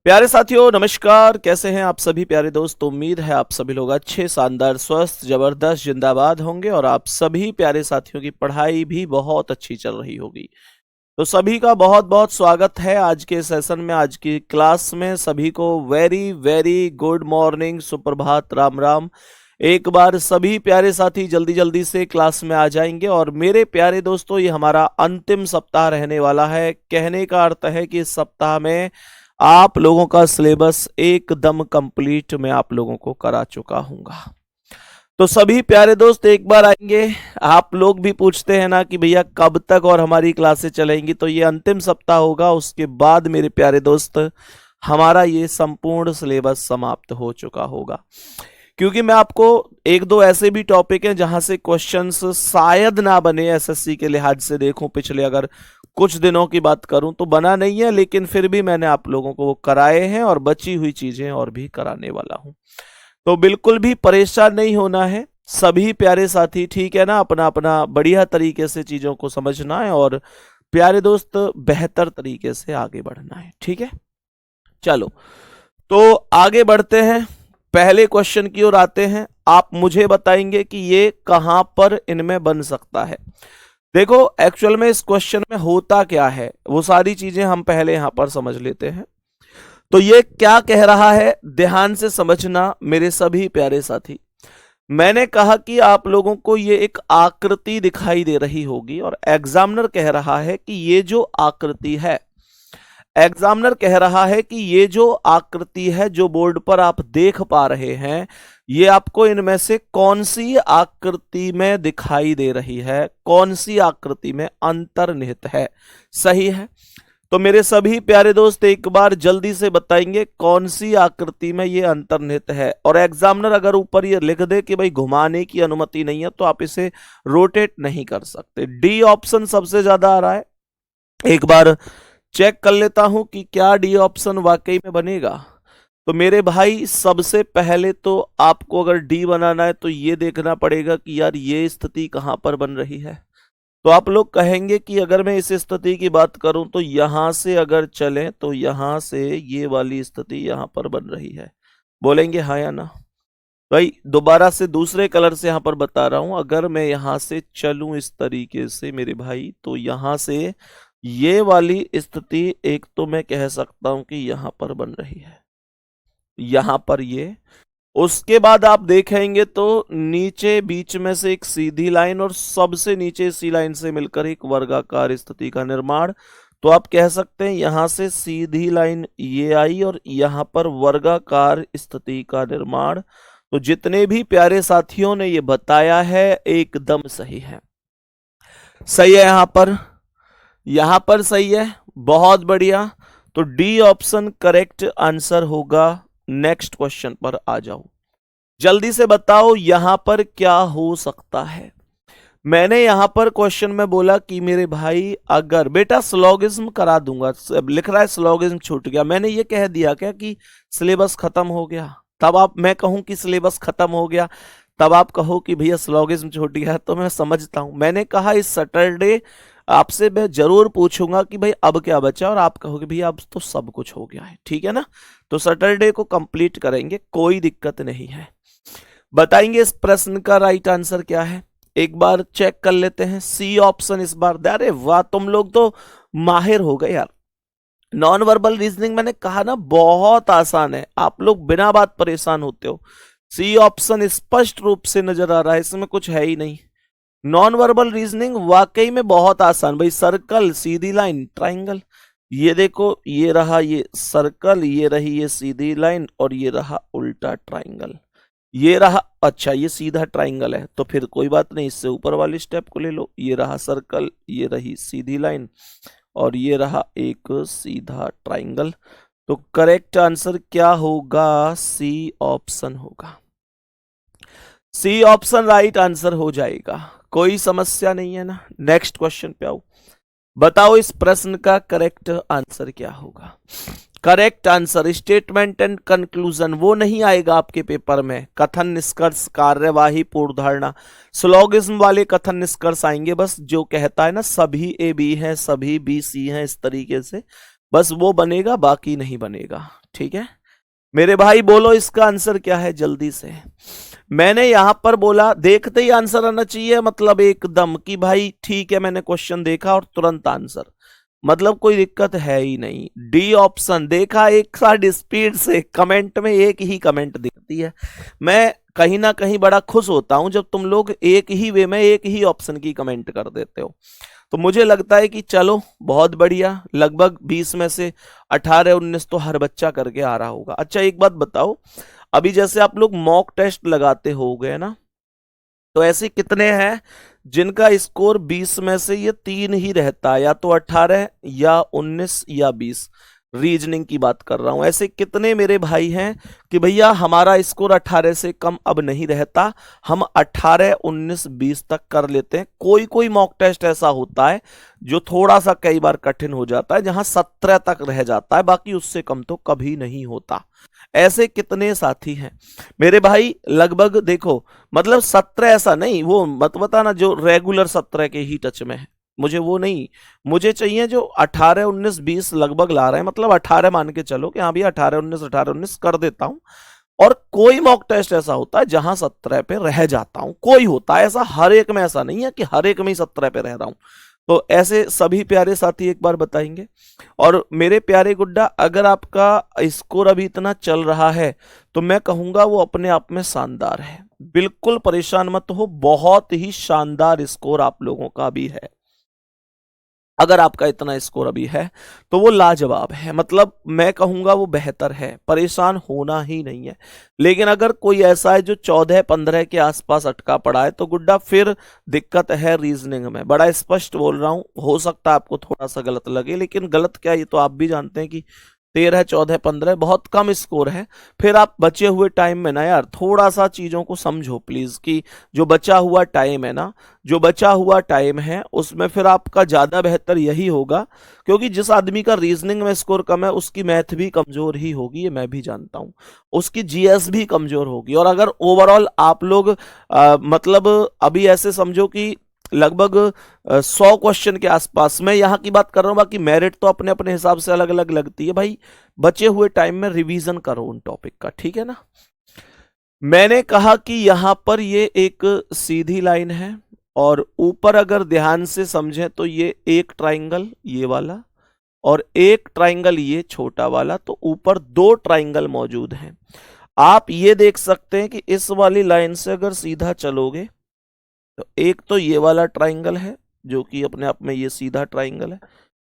प्यारे साथियों नमस्कार। कैसे हैं आप सभी प्यारे दोस्त। उम्मीद है आप सभी लोग अच्छे, शानदार, स्वस्थ, जबरदस्त, जिंदाबाद होंगे और आप सभी प्यारे साथियों की पढ़ाई भी बहुत अच्छी चल रही होगी। तो सभी का बहुत बहुत स्वागत है आज के सेशन में, आज की क्लास में। सभी को वेरी वेरी गुड मॉर्निंग, सुप्रभात, राम राम। एक बार सभी प्यारे साथी जल्दी जल्दी से क्लास में आ जाएंगे। और मेरे प्यारे दोस्तों, ये हमारा अंतिम सप्ताह रहने वाला है। कहने का अर्थ है कि इस सप्ताह में आप लोगों का सिलेबस एकदम कंप्लीट मैं आप लोगों को करा चुका हूँगा। तो सभी प्यारे दोस्त एक बार आएंगे। आप लोग भी पूछते हैं ना कि भैया कब तक और हमारी क्लासें चलेंगी, तो ये अंतिम सप्ताह होगा। उसके बाद मेरे प्यारे दोस्त हमारा ये संपूर्ण सिलेबस समाप्त हो चुका होगा। क्योंकि मैं आपको एक दो ऐसे भी टॉपिक हैं जहां से क्वेश्चंस शायद ना बने, एसएससी के लिहाज से देखूं, पिछले अगर कुछ दिनों की बात करूं तो बना नहीं है, लेकिन फिर भी मैंने आप लोगों को वो कराए हैं और बची हुई चीजें और भी कराने वाला हूं। तो बिल्कुल भी परेशान नहीं होना है सभी प्यारे साथी, ठीक है ना। अपना अपना बढ़िया तरीके से चीजों को समझना है और प्यारे दोस्त बेहतर तरीके से आगे बढ़ना है, ठीक है। चलो तो आगे बढ़ते हैं, पहले क्वेश्चन की ओर आते हैं। आप मुझे बताएंगे कि ये कहां पर इनमें बन सकता है। देखो एक्चुअल में इस क्वेश्चन में होता क्या है, वो सारी चीजें हम पहले यहां पर समझ लेते हैं। तो ये क्या कह रहा है, ध्यान से समझना मेरे सभी प्यारे साथी। मैंने कहा कि आप लोगों को ये एक आकृति दिखाई दे रही होगी और एग्जामिनर कह रहा है कि ये जो आकृति है, एग्जामिनर कह रहा है कि ये जो आकृति है जो बोर्ड पर आप देख पा रहे हैं, ये आपको इनमें से कौन सी आकृति में दिखाई दे रही है, कौन सी आकृति में अंतर्निहित है। सही है। तो मेरे सभी प्यारे दोस्त एक बार जल्दी से बताएंगे कौन सी आकृति में ये अंतर्निहित है। और एग्जामिनर अगर ऊपर ये लिख दे कि भाई घुमाने की अनुमति नहीं है, तो आप इसे रोटेट नहीं कर सकते। डी ऑप्शन सबसे ज्यादा आ रहा है। एक बार चेक कर लेता हूं कि क्या डी ऑप्शन वाकई में बनेगा। तो मेरे भाई सबसे पहले तो आपको अगर डी बनाना है तो ये देखना पड़ेगा कि यार ये स्थिति कहां पर बन रही है। तो आप लोग कहेंगे कि अगर मैं इस स्थिति की बात करूं तो यहां से अगर चलें तो यहां से ये वाली स्थिति यहां पर बन रही है। बोलेंगे हाँ या ना। भाई दोबारा से दूसरे कलर से यहां पर बता रहा हूं, अगर मैं यहां से चलूं इस तरीके से मेरे भाई, तो यहां से ये वाली स्थिति एक तो मैं कह सकता हूं कि यहां पर बन रही है, यहां पर ये। उसके बाद आप देखेंगे तो नीचे बीच में से एक सीधी लाइन और सबसे नीचे इसी लाइन से मिलकर एक वर्गाकार स्थिति का निर्माण। तो आप कह सकते हैं यहां से सीधी लाइन ये आई और यहां पर वर्गाकार स्थिति का निर्माण। तो जितने भी प्यारे साथियों ने ये बताया है एकदम सही है। सही है, यहां पर सही है, बहुत बढ़िया। तो डी ऑप्शन करेक्ट आंसर होगा। नेक्स्ट क्वेश्चन पर आ जाओ, जल्दी से बताओ यहां पर क्या हो सकता है। मैंने यहां पर क्वेश्चन में बोला कि मेरे भाई अगर बेटा स्लोगिज्म करा दूंगा, लिख रहा है स्लोगिज्म छूट गया। मैंने ये कह दिया क्या कि सिलेबस खत्म हो गया? तब आप मैं कहूं कि सिलेबस खत्म हो गया, तब आप कहो कि भैया स्लोगिज्म छूट गया, तो मैं समझता हूं। मैंने कहा इस सैटरडे आपसे मैं जरूर पूछूंगा कि भाई अब क्या बचा, और आप कहोगे भैया अब तो सब कुछ हो गया है, ठीक है ना। तो सैटरडे को कंप्लीट करेंगे, कोई दिक्कत नहीं है। बताएंगे इस प्रश्न का राइट आंसर क्या है, एक बार चेक कर लेते हैं। सी ऑप्शन इस बार। अरे वाह, तुम लोग तो माहिर हो गए यार। नॉन वर्बल रीजनिंग मैंने कहा ना बहुत आसान है, आप लोग बिना बात परेशान होते हो। सी ऑप्शन स्पष्ट रूप से नजर आ रहा है, इसमें कुछ है ही नहीं। नॉन वर्बल रीजनिंग वाकई में बहुत आसान। भाई सर्कल, सीधी लाइन, ट्राइंगल, ये देखो ये रहा ये सर्कल, ये रही ये सीधी लाइन और ये रहा उल्टा ट्राइंगल, ये रहा। अच्छा ये सीधा ट्राइंगल है तो फिर कोई बात नहीं, इससे ऊपर वाली स्टेप को ले लो। ये रहा सर्कल, ये रही सीधी लाइन और ये रहा एक सीधा ट्राइंगल। तो करेक्ट आंसर क्या होगा? सी ऑप्शन होगा। सी ऑप्शन राइट आंसर हो जाएगा, कोई समस्या नहीं है ना। नेक्स्ट क्वेश्चन पे आओ, बताओ इस प्रश्न का करेक्ट आंसर क्या होगा। Correct answer statement and conclusion वो नहीं आएगा आपके पेपर में। कथन, निष्कर्ष, कार्यवाही, पूर्वधारणा, स्लोगिज्म वाले कथन निष्कर्ष आएंगे। बस जो कहता है ना सभी ए बी हैं, सभी बी सी हैं, इस तरीके से बस वो बनेगा, बाकी नहीं बनेगा, ठीक है मेरे भाई, बोलो इसका आंसर क्या है जल्दी से। मैंने यहां पर बोला देखते ही आंसर आना चाहिए, मतलब एकदम कि भाई ठीक है मैंने क्वेश्चन देखा और तुरंत आंसर, मतलब कोई दिक्कत है ही नहीं। डी ऑप्शन देखा एक साथ स्पीड से, कमेंट में एक ही कमेंट दिखती है। मैं कहीं ना कहीं बड़ा खुश होता हूं जब तुम लोग एक ही वे में एक ही ऑप्शन की कमेंट कर देते हो। तो मुझे लगता है कि चलो बहुत बढ़िया, लगभग 20 में से 18-19 तो हर बच्चा करके आ रहा होगा। अच्छा एक बात बताओ, अभी जैसे आप लोग मॉक टेस्ट लगाते हो गए ना, तो ऐसे कितने हैं जिनका स्कोर 20 में से ये 3 ही रहता है, या तो 18 या 19 या 20। रीजनिंग की बात कर रहा हूं। ऐसे कितने मेरे भाई हैं कि भैया हमारा स्कोर 18 से कम अब नहीं रहता, हम 18, 19, 20 तक कर लेते हैं। कोई कोई मॉक टेस्ट ऐसा होता है जो थोड़ा सा कई बार कठिन हो जाता है, जहां 17 तक रह जाता है, बाकी उससे कम तो कभी नहीं होता। ऐसे कितने साथी हैं मेरे भाई, लगभग देखो, मतलब 17 ऐसा नहीं, वो मत बताना जो रेगुलर 17 के ही टच में है, मुझे वो नहीं, मुझे चाहिए जो 18, 19, 20 लगभग ला रहे हैं, मतलब 18 मान के चलो कि हाँ भैया 18, 19, 18, 19 कर देता हूं। और कोई मॉक टेस्ट ऐसा होता है जहां 17 पे रह जाता हूं, कोई होता है ऐसा, हर एक में ऐसा नहीं है कि हर एक में ही 17 पे रह रहा हूं। तो ऐसे सभी प्यारे साथी एक बार बताएंगे। और मेरे प्यारे गुड्डा, अगर आपका स्कोर अभी इतना चल रहा है तो मैं कहूंगा वो अपने आप में शानदार है, बिल्कुल परेशान मत हो, बहुत ही शानदार स्कोर आप लोगों का भी है। अगर आपका इतना स्कोर अभी है तो वो लाजवाब है, मतलब मैं कहूंगा वो बेहतर है, परेशान होना ही नहीं है। लेकिन अगर कोई ऐसा है जो 14-15 के आसपास अटका पड़ा है, तो गुड्डा फिर दिक्कत है रीजनिंग में, बड़ा स्पष्ट बोल रहा हूं। हो सकता है आपको थोड़ा सा गलत लगे, लेकिन गलत क्या, ये तो आप भी जानते हैं कि 13, 14, 15 बहुत कम स्कोर है। फिर आप बचे हुए टाइम में ना यार थोड़ा सा चीजों को समझो प्लीज, कि जो बचा हुआ टाइम है ना, जो बचा हुआ टाइम है उसमें फिर आपका ज्यादा बेहतर यही होगा, क्योंकि जिस आदमी का रीजनिंग में स्कोर कम है उसकी मैथ भी कमजोर ही होगी, ये मैं भी जानता हूं, उसकी जीएस भी कमजोर होगी। और अगर ओवरऑल आप लोग मतलब अभी ऐसे समझो कि लगभग 100 क्वेश्चन के आसपास, मैं यहां की बात कर रहा हूं, बाकी मेरिट तो अपने अपने हिसाब से अलग अलग लगती है भाई। बचे हुए टाइम में रिवीजन करो उन टॉपिक का, ठीक है ना। मैंने कहा कि यहां पर ये एक सीधी लाइन है, और ऊपर अगर ध्यान से समझें तो ये एक ट्राइंगल ये वाला, और एक ट्राइंगल ये छोटा वाला, तो ऊपर 2 ट्राइंगल मौजूद हैं। आप ये देख सकते हैं कि इस वाली लाइन से अगर सीधा चलोगे तो एक तो ये वाला ट्राइंगल है जो कि अपने आप में ये सीधा ट्राइंगल है,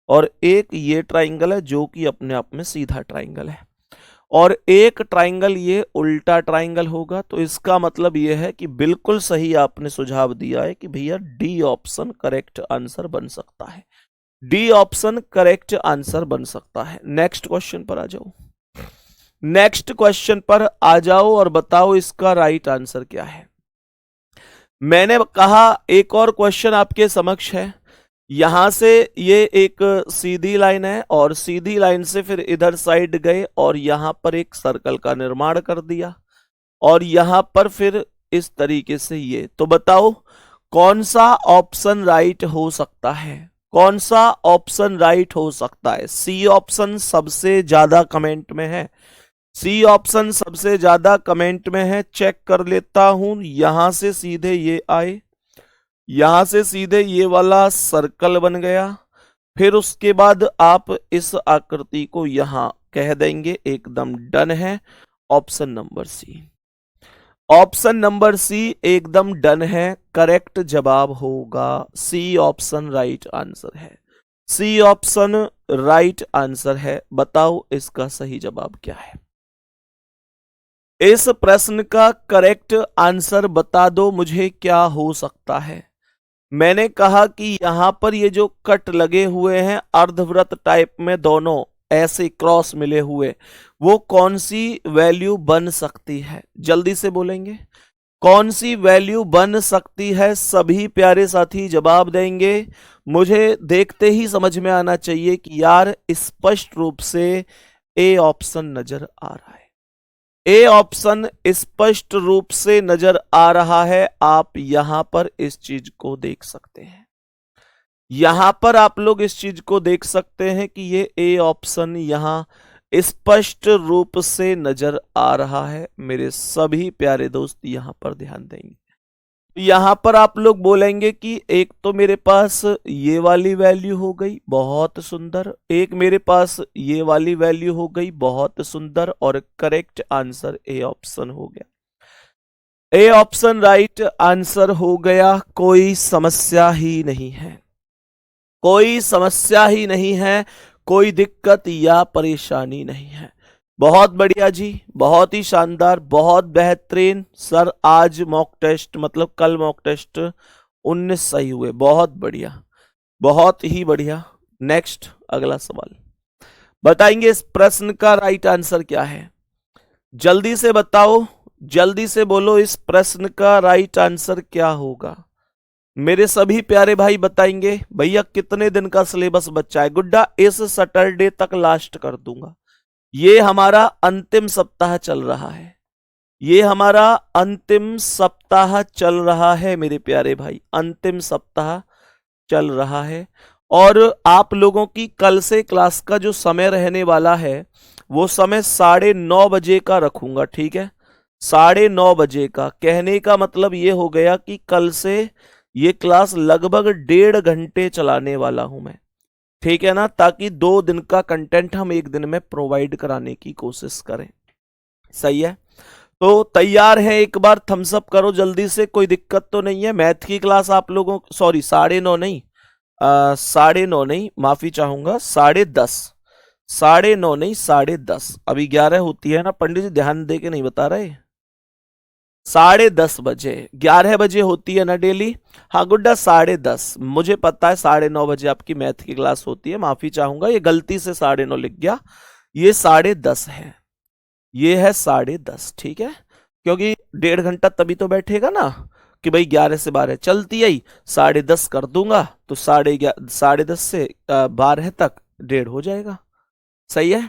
और एक ये ट्राइंगल है जो कि अपने आप में सीधा ट्राइंगल है, और एक ट्राइंगल ये उल्टा ट्राइंगल होगा। तो इसका मतलब ये है कि बिल्कुल सही आपने सुझाव दिया है कि भैया डी ऑप्शन करेक्ट आंसर बन सकता है, डी ऑप्शन करेक्ट आंसर बन सकता है। नेक्स्ट क्वेश्चन पर आ जाओ, नेक्स्ट क्वेश्चन पर आ जाओ और बताओ इसका राइट आंसर क्या है। मैंने कहा एक और क्वेश्चन आपके समक्ष है, यहां से ये एक सीधी लाइन है, और सीधी लाइन से फिर इधर साइड गए और यहां पर एक सर्कल का निर्माण कर दिया, और यहां पर फिर इस तरीके से ये, तो बताओ कौन सा ऑप्शन राइट हो सकता है, कौन सा ऑप्शन राइट हो सकता है। सी ऑप्शन सबसे ज्यादा कमेंट में है, सी ऑप्शन सबसे ज्यादा कमेंट में है, चेक कर लेता हूं। यहां से सीधे ये आए, यहां से सीधे ये वाला सर्कल बन गया, फिर उसके बाद आप इस आकृति को यहां कह देंगे, एकदम डन है। Option number C, option number C एकदम डन है, करेक्ट जवाब होगा सी ऑप्शन, राइट आंसर है, सी ऑप्शन राइट आंसर है। बताओ इसका सही जवाब क्या है, इस प्रश्न का करेक्ट आंसर बता दो मुझे, क्या हो सकता है। मैंने कहा कि यहां पर ये जो कट लगे हुए हैं अर्धवृत्त टाइप में, दोनों ऐसे क्रॉस मिले हुए, वो कौन सी वैल्यू बन सकती है, जल्दी से बोलेंगे कौन सी वैल्यू बन सकती है। सभी प्यारे साथी जवाब देंगे। मुझे देखते ही समझ में आना चाहिए कि यार स्पष्ट रूप से ए ऑप्शन नजर आ रहा है, ए ऑप्शन स्पष्ट रूप से नजर आ रहा है। आप यहां पर इस चीज को देख सकते हैं, यहां पर आप लोग इस चीज को देख सकते हैं कि ये ए ऑप्शन यहां स्पष्ट रूप से नजर आ रहा है। मेरे सभी प्यारे दोस्त यहां पर ध्यान देंगे। यहां पर आप लोग बोलेंगे कि एक तो मेरे पास ये वाली वैल्यू हो गई, बहुत सुंदर। एक मेरे पास ये वाली वैल्यू हो गई, बहुत सुंदर। और करेक्ट आंसर ए ऑप्शन हो गया। ए ऑप्शन राइट आंसर हो गया। कोई समस्या ही नहीं है, कोई समस्या ही नहीं है, कोई दिक्कत या परेशानी नहीं है। बहुत बढ़िया जी, बहुत ही शानदार, बहुत बेहतरीन। सर आज मॉक टेस्ट मतलब कल मॉक टेस्ट 19 सही हुए, बहुत बढ़िया, बहुत ही बढ़िया। नेक्स्ट अगला सवाल बताएंगे इस प्रश्न का राइट आंसर क्या है। जल्दी से बताओ, जल्दी से बोलो इस प्रश्न का राइट आंसर क्या होगा। मेरे सभी प्यारे भाई बताएंगे। भैया कितने दिन का सिलेबस बच्चा है? गुड्डा इस सैटरडे तक लास्ट कर दूंगा। ये हमारा अंतिम सप्ताह चल रहा है, ये हमारा अंतिम सप्ताह चल रहा है मेरे प्यारे भाई, अंतिम सप्ताह चल रहा है। और आप लोगों की कल से क्लास का जो समय रहने वाला है वो समय 9:30 बजे का रखूंगा, ठीक है? 9:30 बजे का। कहने का मतलब ये हो गया कि कल से ये क्लास लगभग 1.5 घंटे चलाने वाला हूं मैं, ठीक है ना? ताकि 2 दिन का कंटेंट हम एक दिन में प्रोवाइड कराने की कोशिश करें। सही है? तो तैयार है? एक बार थम्स अप करो जल्दी से, कोई दिक्कत तो नहीं है? मैथ की क्लास आप लोगों, सॉरी 9:30 नहीं, 9:30 नहीं, माफी चाहूंगा, 10:30, 9:30 नहीं 10:30। अभी 11 होती है ना पंडित जी, ध्यान दे के नहीं बता रहे। 10:30 बजे, 11 बजे होती है ना डेली? हाँ गुड्डा 10:30, मुझे पता है 9:30 बजे आपकी मैथ की क्लास होती है, माफी चाहूंगा, ये गलती से 9:30 लिख गया, ये 10:30 है, ये है 10:30, ठीक है? क्योंकि 1.5 घंटा तभी तो बैठेगा ना कि भाई 11 से 12 चलती है, 10:30 कर दूंगा तो 10:30 से 12 तक 1:30 हो जाएगा। सही है?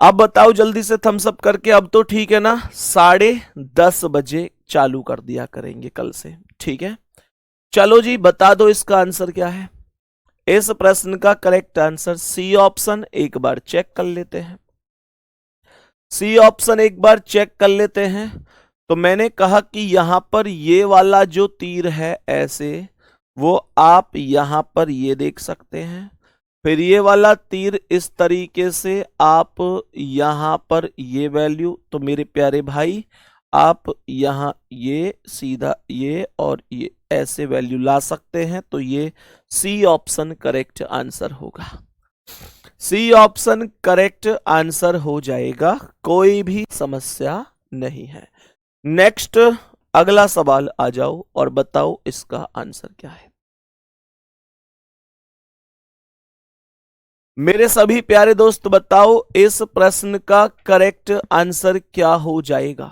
अब बताओ जल्दी से थम्स अप करके, अब तो ठीक है ना? 10:30 बजे चालू कर दिया करेंगे कल से, ठीक है? चलो जी बता दो इसका आंसर क्या है। इस प्रश्न का करेक्ट आंसर सी ऑप्शन, एक बार चेक कर लेते हैं। सी ऑप्शन एक बार चेक कर लेते हैं। तो मैंने कहा कि यहां पर ये वाला जो तीर है ऐसे, वो आप यहां पर ये देख सकते हैं। फिर ये वाला तीर इस तरीके से आप यहां पर ये वैल्यू, तो मेरे प्यारे भाई आप यहां ये सीधा ये और ये ऐसे वैल्यू ला सकते हैं। तो ये सी ऑप्शन करेक्ट आंसर होगा। सी ऑप्शन करेक्ट आंसर हो जाएगा, कोई भी समस्या नहीं है। नेक्स्ट अगला सवाल आ जाओ और बताओ इसका आंसर क्या है। मेरे सभी प्यारे दोस्त बताओ इस प्रश्न का करेक्ट आंसर क्या हो जाएगा।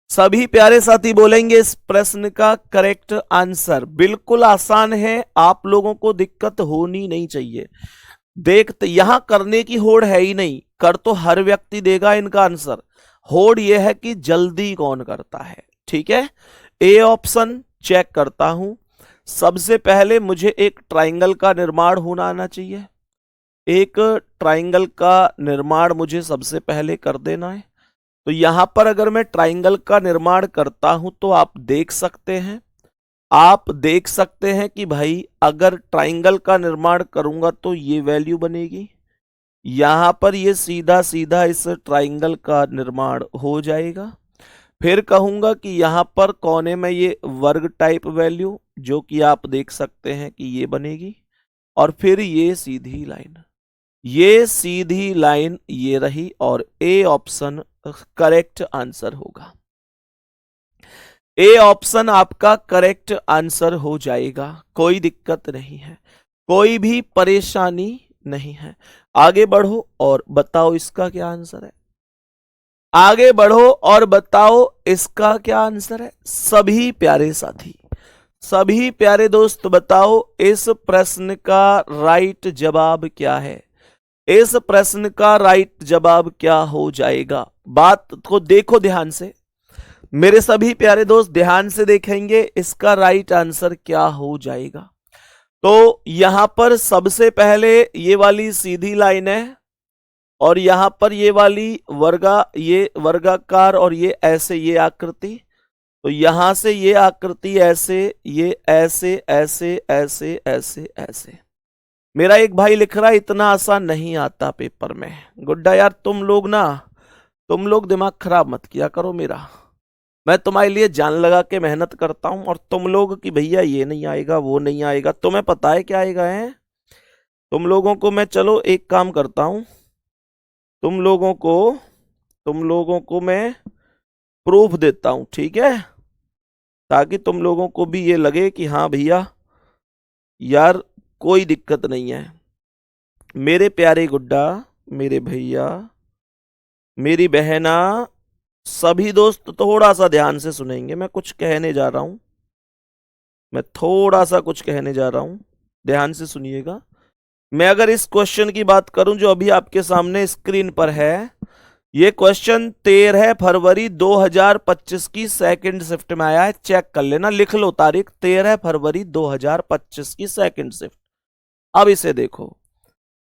सभी प्यारे साथी बोलेंगे इस प्रश्न का करेक्ट आंसर। बिल्कुल आसान है, आप लोगों को दिक्कत होनी नहीं चाहिए। देख यहां करने की होड़ है ही नहीं, कर तो हर व्यक्ति देगा इनका आंसर, होड़ यह है कि जल्दी कौन करता है, ठीक है? ए ऑप्शन चेक करता हूं। सबसे पहले मुझे एक ट्राइंगल का निर्माण होना आना चाहिए, एक ट्राइंगल का निर्माण मुझे सबसे पहले कर देना है। तो यहां पर अगर मैं ट्राइंगल का निर्माण करता हूं तो आप देख सकते हैं, आप देख सकते हैं कि भाई अगर ट्राइंगल का निर्माण करूंगा तो ये वैल्यू बनेगी, यहां पर ये सीधा सीधा इस ट्राइंगल का निर्माण हो जाएगा। फिर कहूंगा कि यहां पर कोने में ये वर्ग टाइप वैल्यू, जो कि आप देख सकते हैं कि ये बनेगी। और फिर ये सीधी लाइन, ये सीधी लाइन ये रही, और ए ऑप्शन करेक्ट आंसर होगा। ए ऑप्शन आपका करेक्ट आंसर हो जाएगा, कोई दिक्कत नहीं है, कोई भी परेशानी नहीं है। आगे बढ़ो और बताओ इसका क्या आंसर है। आगे बढ़ो और बताओ इसका क्या आंसर है। सभी प्यारे साथी, सभी प्यारे दोस्त बताओ इस प्रश्न का राइट जवाब क्या है। इस प्रश्न का राइट जवाब क्या हो जाएगा। बात को देखो ध्यान से, मेरे सभी प्यारे दोस्त ध्यान से देखेंगे इसका राइट आंसर क्या हो जाएगा। तो यहां पर सबसे पहले ये वाली सीधी लाइन है, और यहां पर ये वाली ये वर्गाकार और ये ऐसे ये आकृति, तो यहां से ये आकृति ऐसे, ये ऐसे ऐसे ऐसे ऐसे ऐसे। मेरा एक भाई लिख रहा है इतना आसान नहीं आता पेपर में। गुड्डा यार तुम लोग दिमाग खराब मत किया करो मेरा। मैं तुम्हारे लिए जान लगा के मेहनत करता हूं और तुम लोग कि भैया ये नहीं आएगा वो नहीं आएगा, तुम्हें पता है क्या आएगा है। तुम लोगों को मैं चलो एक काम करता हूं, तुम लोगों को मैं प्रूफ देता हूं, ठीक है, ताकि तुम लोगों को भी ये लगे कि हाँ भैया यार कोई दिक्कत नहीं है। मेरे प्यारे गुड्डा, मेरे भैया, मेरी बहना, सभी दोस्त थोड़ा सा ध्यान से सुनेंगे। मैं कुछ कहने जा रहा हूं, मैं थोड़ा सा कुछ कहने जा रहा हूं, ध्यान से सुनिएगा। मैं अगर इस क्वेश्चन की बात करूं जो अभी आपके सामने स्क्रीन पर है, ये क्वेश्चन 13 फरवरी 2025 की सेकंड शिफ्ट में आया है। चेक कर लेना, लिख लो तारीख, 13 फरवरी 2025 की सेकंड शिफ्ट। अब इसे देखो,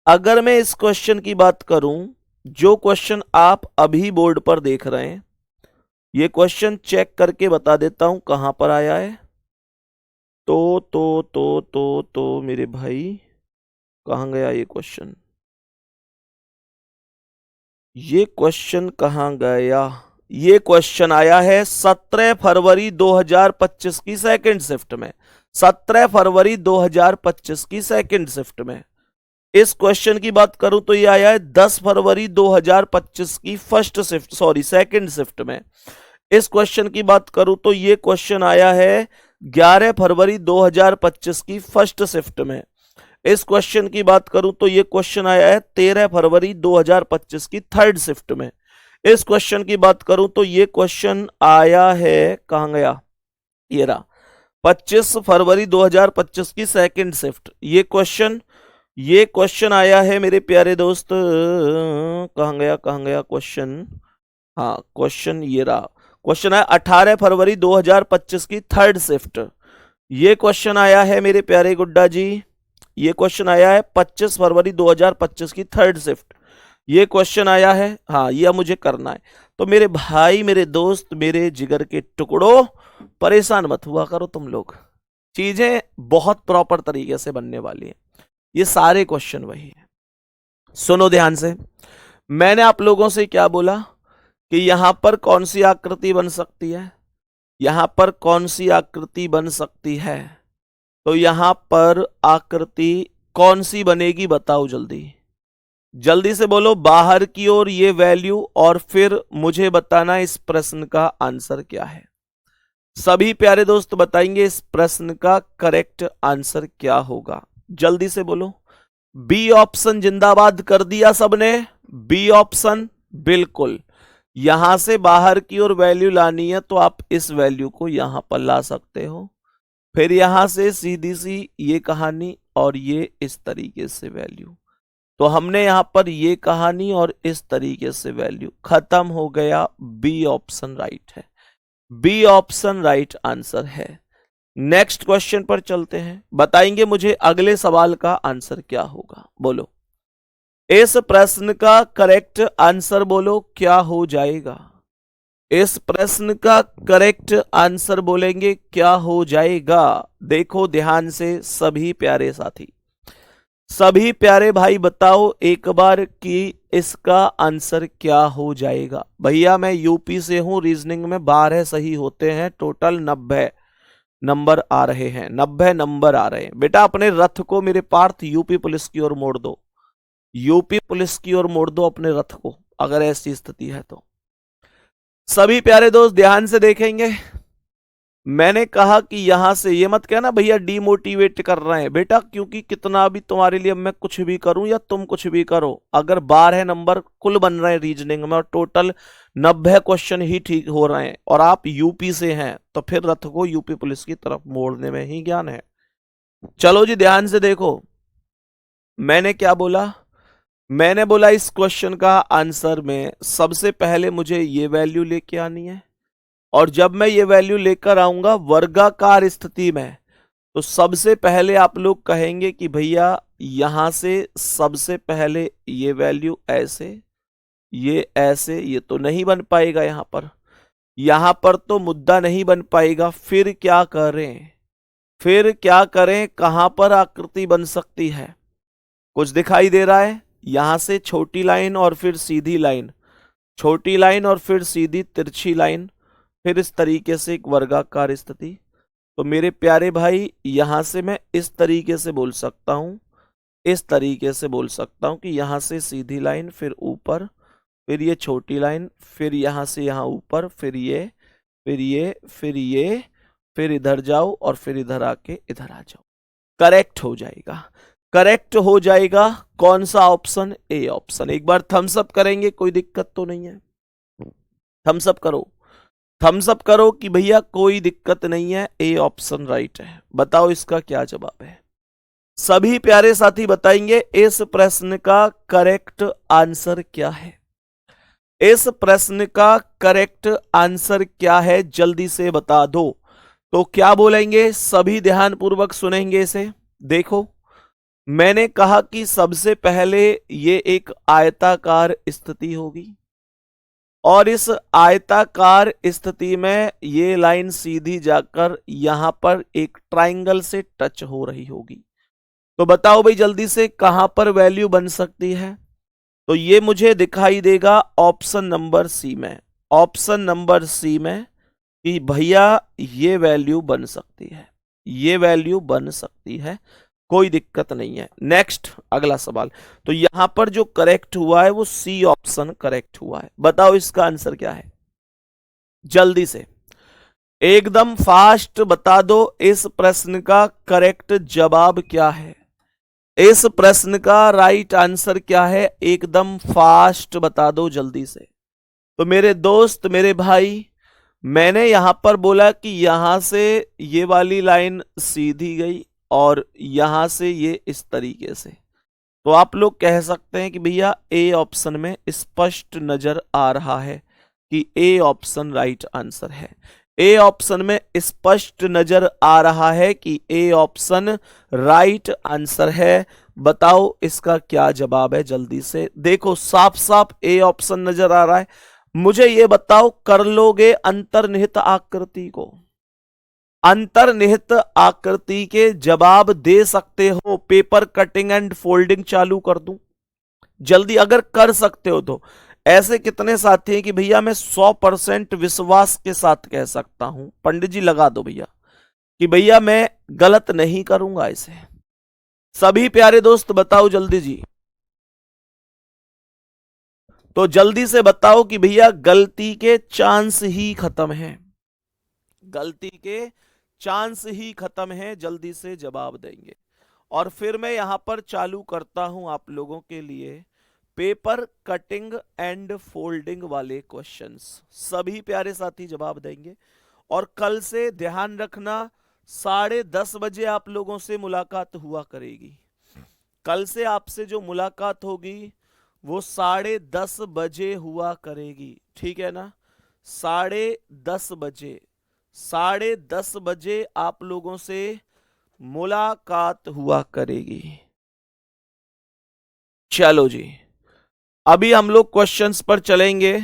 अगर मैं इस क्वेश्चन की बात करूं, जो क्वेश्चन आप अभी बोर्ड पर देख रहे हैं, ये क्वेश्चन चेक करके बता देता हूं कहां पर आया है। तो मेरे भाई कहां गया ये क्वेश्चन, ये क्वेश्चन कहां गया। ये क्वेश्चन आया है 17 फरवरी 2025 की सेकंड शिफ्ट में। 17 फरवरी 2025 की सेकंड शिफ्ट में। इस क्वेश्चन की बात करूं तो ये आया है 10 फरवरी 2025 की सेकंड शिफ्ट में। इस क्वेश्चन की बात करूं तो ये क्वेश्चन आया है 11 फरवरी 2025 की फर्स्ट शिफ्ट में। इस क्वेश्चन की बात करूं तो ये क्वेश्चन आया है 13 फरवरी 2025 की थर्ड शिफ्ट में। इस क्वेश्चन की बात करूं तो ये क्वेश्चन आया है, कहां गया, ये रहा, 25 फरवरी 2025 की सेकंड शिफ्ट। ये क्वेश्चन आया है मेरे प्यारे दोस्त, कहां गया क्वेश्चन, हाँ क्वेश्चन ये रहा, क्वेश्चन आया 18 फरवरी 2025 की थर्ड शिफ्ट। ये क्वेश्चन आया है मेरे प्यारे गुड्डा जी, ये क्वेश्चन आया है 25 फरवरी 2025 की थर्ड शिफ्ट। ये क्वेश्चन आया है, हाँ ये मुझे करना है। तो मेरे भाई, मेरे दोस्त, मेरे जिगर के टुकड़ों, परेशान मत हुआ करो तुम लोग, चीजें बहुत प्रॉपर तरीके से बनने वाली है। ये सारे क्वेश्चन वही है। सुनो ध्यान से, मैंने आप लोगों से क्या बोला कि यहां पर कौन सी आकृति बन सकती है, यहां पर कौन सी आकृति बन सकती है, तो यहां पर आकृति कौन सी बनेगी बताओ, जल्दी से बोलो, बाहर की ओर ये वैल्यू, और फिर मुझे बताना इस प्रश्न का आंसर क्या है। सभी प्यारे दोस्त बताएंगे इस प्रश्न का करेक्ट आंसर क्या होगा, जल्दी से बोलो। बी ऑप्शन जिंदाबाद कर दिया सबने, बी ऑप्शन, बिल्कुल। यहां से बाहर की ओर वैल्यू लानी है तो आप इस वैल्यू को यहां पर ला सकते हो, फिर यहां से सीधी सी ये कहानी और ये इस तरीके से वैल्यू। तो हमने यहां पर ये कहानी और इस तरीके से वैल्यू, खत्म हो गया। बी ऑप्शन राइट है, बी ऑप्शन राइट आंसर है। नेक्स्ट क्वेश्चन पर चलते हैं, बताएंगे मुझे अगले सवाल का आंसर क्या होगा, बोलो इस प्रश्न का करेक्ट आंसर, बोलो क्या हो जाएगा। इस प्रश्न का करेक्ट आंसर बोलेंगे क्या हो जाएगा। देखो ध्यान से सभी प्यारे साथी, सभी प्यारे भाई बताओ एक बार कि इसका आंसर क्या हो जाएगा। भैया मैं यूपी से हूं, रीजनिंग में 12 सही होते हैं, टोटल 90 नंबर आ रहे हैं, 90 नंबर आ रहे हैं। बेटा अपने रथ को मेरे पार्थ यूपी पुलिस की ओर मोड़ दो, यूपी पुलिस की ओर मोड़ दो अपने रथ को, अगर ऐसी स्थिति है तो। सभी प्यारे दोस्त ध्यान से देखेंगे, मैंने कहा कि यहां से ये मत कहना भैया डीमोटिवेट कर रहे हैं, बेटा क्योंकि कितना भी तुम्हारे लिए मैं कुछ भी करूं या तुम कुछ भी करो, अगर 12 नंबर कुल बन रहे हैं रीजनिंग में और टोटल 90 क्वेश्चन ही ठीक हो रहे हैं और आप यूपी से हैं, तो फिर रथ को यूपी पुलिस की तरफ मोड़ने में ही ज्ञान है। चलो जी ध्यान से देखो, मैंने क्या बोला, मैंने बोला इस क्वेश्चन का आंसर में सबसे पहले मुझे ये वैल्यू लेके आनी है, और जब मैं ये वैल्यू लेकर आऊंगा वर्गाकार स्थिति में, तो सबसे पहले आप लोग कहेंगे कि भैया यहां से सबसे पहले ये वैल्यू ऐसे, ये ऐसे, ये तो नहीं बन पाएगा यहां पर तो मुद्दा नहीं बन पाएगा। फिर क्या करें, फिर क्या करें, कहां पर आकृति बन सकती है? कुछ दिखाई दे रहा है? यहां से छोटी लाइन और फिर सीधी लाइन, छोटी लाइन और फिर सीधी तिरछी लाइन, फिर इस तरीके से एक वर्गाकार स्थिति। तो मेरे प्यारे भाई यहां से मैं इस तरीके से बोल सकता हूं, इस तरीके से बोल सकता हूं कि यहां से सीधी लाइन, फिर ऊपर, फिर ये छोटी लाइन, फिर यहां से यहां ऊपर, फिर ये, फिर ये, फिर ये, फिर इधर जाओ और फिर इधर आके इधर आ जाओ। करेक्ट हो जाएगा, करेक्ट हो जाएगा। कौन सा ऑप्शन? A option. एक बार थम्स अप करेंगे, कोई दिक्कत तो नहीं है? थम्स अप करो, थम्स अप करो कि भैया कोई दिक्कत नहीं है, ए ऑप्शन राइट है। बताओ इसका क्या जवाब है? सभी प्यारे साथी बताएंगे इस प्रश्न का करेक्ट आंसर क्या है। इस प्रश्न का करेक्ट आंसर क्या है, जल्दी से बता दो। तो क्या बोलेंगे? सभी ध्यानपूर्वक सुनेंगे इसे। देखो, मैंने कहा कि सबसे पहले ये एक आयताकार स्थिति होगी और इस आयताकार स्थिति में ये लाइन सीधी जाकर यहां पर एक ट्रायंगल से टच हो रही होगी। तो बताओ भाई जल्दी से कहां पर वैल्यू बन सकती है? तो ये मुझे दिखाई देगा ऑप्शन नंबर सी में, ऑप्शन नंबर सी में कि भैया ये वैल्यू बन सकती है, ये वैल्यू बन सकती है, कोई दिक्कत नहीं है। नेक्स्ट अगला सवाल। तो यहां पर जो करेक्ट हुआ है वो सी ऑप्शन करेक्ट हुआ है। बताओ इसका आंसर क्या है? जल्दी से एकदम फास्ट बता दो, इस प्रश्न का करेक्ट जवाब क्या है? इस प्रश्न का राइट आंसर क्या है? एकदम फास्ट बता दो जल्दी से। तो मेरे दोस्त, मेरे भाई, मैंने यहां पर बोला कि यहां से ये वाली लाइन सीधी गई और यहां से ये इस तरीके से। तो आप लोग कह सकते हैं कि भैया ए ऑप्शन में स्पष्ट नजर आ रहा है कि ए ऑप्शन राइट आंसर है। ए ऑप्शन में स्पष्ट नजर आ रहा है कि ए ऑप्शन राइट आंसर है। बताओ इसका क्या जवाब है? जल्दी से देखो, साफ साफ ए ऑप्शन नजर आ रहा है। मुझे ये बताओ, कर लोगे अंतर्निहित आकृति को? अंतर्निहित आकृति के जवाब दे सकते हो? पेपर कटिंग एंड फोल्डिंग चालू कर दूं जल्दी? अगर कर सकते हो तो ऐसे कितने साथी हैं कि भैया मैं 100% विश्वास के साथ कह सकता हूं? पंडित जी लगा दो भैया कि भैया मैं गलत नहीं करूंगा इसे। सभी प्यारे दोस्त बताओ जल्दी जी। तो जल्दी से बताओ कि भैया गलती के चांस ही खत्म हैं, गलती के चांस ही खत्म है। जल्दी से जवाब देंगे और फिर मैं यहां पर चालू करता हूं आप लोगों के लिए पेपर कटिंग एंड फोल्डिंग वाले क्वेश्चंस। सभी प्यारे साथी जवाब देंगे और कल से ध्यान रखना 10:30 बजे आप लोगों से मुलाकात हुआ करेगी। कल से आपसे जो मुलाकात होगी वो 10:30 बजे हुआ करेगी, ठीक है ना? 10:30 बजे, 10:30 बजे आप लोगों से मुलाकात हुआ करेगी। चलो जी, अभी हम लोग क्वेश्चंस पर चलेंगे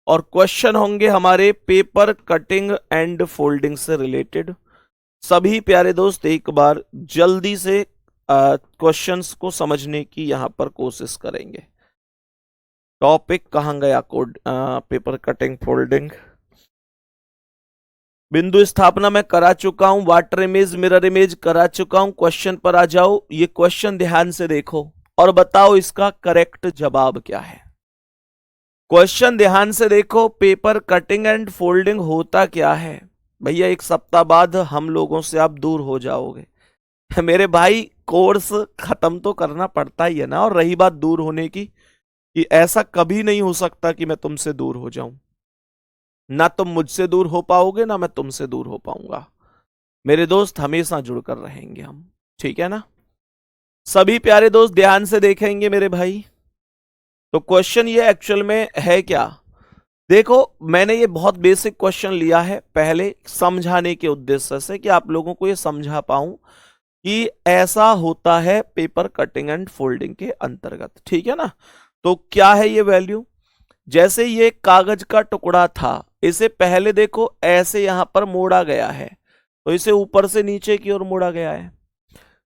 और क्वेश्चन होंगे हमारे पेपर कटिंग एंड फोल्डिंग से रिलेटेड। सभी प्यारे दोस्त एक बार जल्दी से क्वेश्चंस को समझने की यहां पर कोशिश करेंगे। टॉपिक कहां गया? Code paper cutting folding. बिंदु स्थापना मैं करा चुका हूं, वाटर इमेज, मिरर इमेज करा चुका हूं। क्वेश्चन पर आ जाओ। ये क्वेश्चन ध्यान से देखो और बताओ इसका करेक्ट जवाब क्या है। क्वेश्चन ध्यान से देखो, पेपर कटिंग एंड फोल्डिंग होता क्या है? भैया 1 सप्ताह बाद हम लोगों से आप दूर हो जाओगे मेरे भाई। कोर्स खत्म तो करना पड़ता ही है ना। और रही बात दूर होने की, कि ऐसा कभी नहीं हो सकता कि मैं तुमसे दूर हो जाऊं। ना तुम मुझसे दूर हो पाओगे, ना मैं तुमसे दूर हो पाऊंगा। मेरे दोस्त हमेशा जुड़कर रहेंगे हम, ठीक है ना? सभी प्यारे दोस्त ध्यान से देखेंगे मेरे भाई। तो क्वेश्चन ये एक्चुअल में है क्या? देखो, मैंने ये बहुत बेसिक क्वेश्चन लिया है पहले समझाने के उद्देश्य से, कि आप लोगों को ये समझा पाऊं कि ऐसा होता है पेपर कटिंग एंड फोल्डिंग के अंतर्गत, ठीक है ना। तो क्या है ये वैल्यू, जैसे ये कागज का टुकड़ा था, इसे पहले देखो ऐसे यहां पर मोड़ा गया है, तो इसे ऊपर से नीचे की ओर मोड़ा गया है।